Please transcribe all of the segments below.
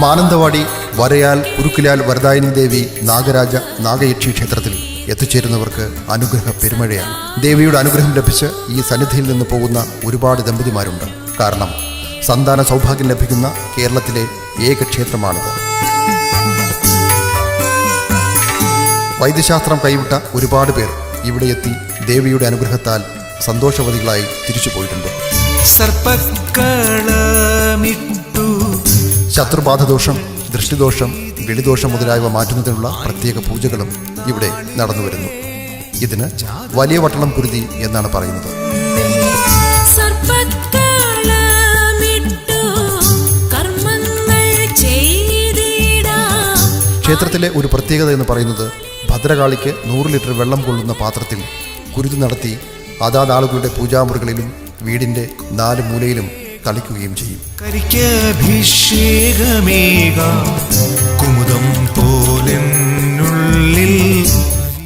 മാനന്തവാടി വരയാൽ കുരുക്കിലാൽ വരദായിനി ദേവി നാഗരാജ നാഗയക്ഷി ക്ഷേത്രത്തിൽ എത്തിച്ചേരുന്നവർക്ക് അനുഗ്രഹ പെരുമഴയാണ്. ദേവിയുടെ അനുഗ്രഹം ലഭിച്ച് ഈ സന്നിധിയിൽ നിന്ന് പോകുന്ന ഒരുപാട് ദമ്പതിമാരുണ്ട്. കാരണം സന്താന സൗഭാഗ്യം ലഭിക്കുന്ന കേരളത്തിലെ ഏക ക്ഷേത്രമാണിത്. വൈദ്യശാസ്ത്രം കൈവിട്ട ഒരുപാട് പേർ ഇവിടെ എത്തി ദേവിയുടെ അനുഗ്രഹത്താൽ സന്തോഷവതികളായി തിരിച്ചു പോയിട്ടുണ്ട്. ശത്രുബാധദോഷം, ദൃഷ്ടിദോഷം, വെളിദോഷം മുതലായവ മാറ്റുന്നതിനുള്ള പ്രത്യേക പൂജകളും ഇവിടെ നടന്നു വരുന്നു. ഇതിന് വലിയ വട്ടളം കുരുതി എന്നാണ് പറയുന്നത്. ക്ഷേത്രത്തിലെ ഒരു പ്രത്യേകത എന്ന് പറയുന്നത് ഭദ്രകാളിക്ക് 100 ലിറ്റർ വെള്ളം കൊള്ളുന്ന പാത്രത്തിൽ കുരുതി നടത്തി അതാത് ആളുകളുടെ പൂജാമുറികളിലും വീടിന്റെ 4 മൂലയിലും കളിക്കുകയും ചെയ്യും.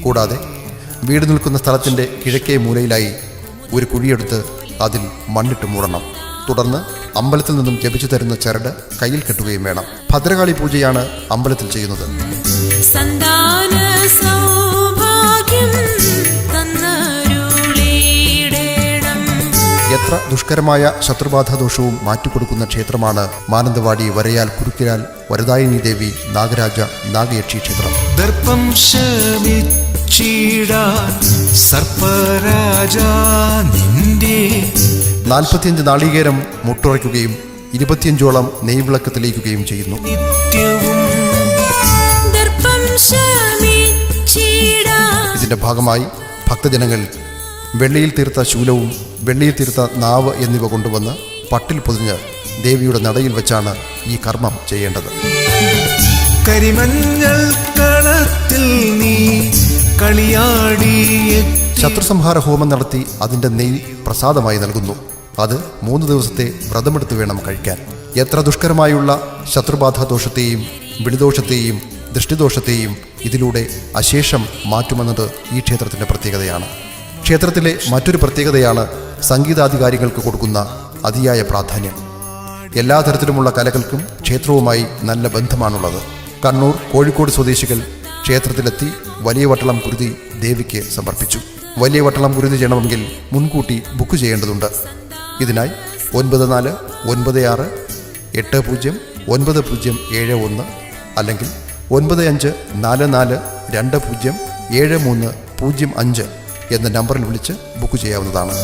കൂടാതെ വീട് നിൽക്കുന്ന സ്ഥലത്തിന്റെ കിഴക്കേ മൂലയിലായി ഒരു കുഴിയെടുത്ത് അതിൽ മണ്ണിട്ട് മൂടണം. തുടർന്ന് അമ്പലത്തിൽ നിന്നും ജപിച്ചു തരുന്ന ചരട് കയ്യിൽ കെട്ടുകയും വേണം. ഭദ്രകാളി പൂജയാണ് അമ്പലത്തിൽ ചെയ്യുന്നത്. എത്ര ദുഷ്കരമായ ശത്രുബാധ ദോഷവും മാറ്റിക്കൊടുക്കുന്ന ക്ഷേത്രമാണ് മാനന്തവാടി വരയാൽ കുരുക്കിലാൽ വരദായിനി ദേവി നാഗരാജ നാഗയക്ഷി ക്ഷേത്രം. 45 നാളികേരം മുട്ടുറയ്ക്കുകയും 25ഓളം നെയ്വിളക്ക് തെളിയിക്കുകയും ചെയ്യുന്നു. ഇതിന്റെ ഭാഗമായി ഭക്തജനങ്ങൾ വെള്ളിയിൽ തീർത്ത ശൂലവും വെള്ളിയിൽ തീർത്ത നാവ് എന്നിവ കൊണ്ടുവന്ന് പട്ടിൽ പൊതിഞ്ഞ് ദേവിയുടെ നടയിൽ വെച്ചാണ് ഈ കർമ്മം ചെയ്യേണ്ടത്. കരിമഞ്ഞൾ കളത്തിൽ നീ ശത്രുസംഹാര ഹോമം നടത്തി അതിന്റെ നെയ്യ് പ്രസാദമായി നൽകുന്നു. അത് 3 ദിവസത്തെ വ്രതമെടുത്ത് വേണം കഴിക്കാൻ. എത്ര ദുഷ്കരമായുള്ള ശത്രുബാധ ദോഷത്തെയും വെളിദോഷത്തെയും ദൃഷ്ടിദോഷത്തെയും ഇതിലൂടെ അശേഷം മാറ്റുമെന്നത് ഈ ക്ഷേത്രത്തിന്റെ പ്രത്യേകതയാണ്. ക്ഷേത്രത്തിലെ മറ്റൊരു പ്രത്യേകതയാണ് സംഗീതാധികാരികൾക്ക് കൊടുക്കുന്ന അതിയായ പ്രാധാന്യം. എല്ലാ തരത്തിലുമുള്ള കലകൾക്കും ക്ഷേത്രവുമായി നല്ല ബന്ധമാണുള്ളത്. കണ്ണൂർ, കോഴിക്കോട് സ്വദേശികൾ ക്ഷേത്രത്തിലെത്തി വലിയ വട്ടളം കുരുതി ദേവിക്ക് സമർപ്പിച്ചു. വലിയ വട്ടളം കുരുതി ചെയ്യണമെങ്കിൽ മുൻകൂട്ടി ബുക്ക് ചെയ്യേണ്ടതുണ്ട്. ഇതിനായി 9480809071 അല്ലെങ്കിൽ 9544207305 എന്ന നമ്പറിൽ വിളിച്ച് ബുക്ക് ചെയ്യാവുന്നതാണ്.